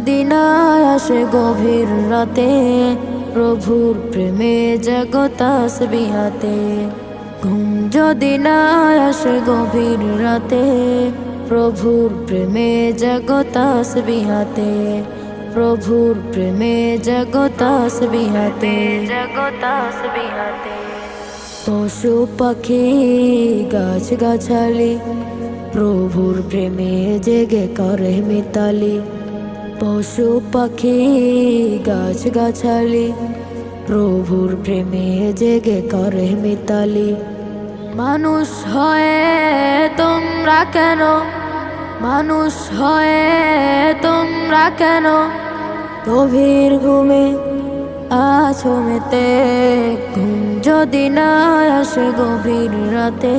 যদি না আসে গভীর রাতে, প্রভুর প্রেমে জাগো তাসবিহাতে। ঘুম যদি না আসে গভীর রাতে, প্রভুর প্রেমে জাগো তাসবিহাতে। প্রভুর প্রেমে জাগো তাসবিহাতে, জাগো তাসবিহাতে। পশু পাখি গাছ গাছালি, প্রভুর প্রেমে জেগে করে মিতালি। পশু পাখি গাছ গাছালি, প্রভুর প্রেমে জেগে করে মিতালি। মানুষ হয়ে তোমরা কেন, মানুষ হয়ে তোমরা কেন গভীর ঘুমে আছো মেতে? ঘুম যদি না আসে গভীর রাতে,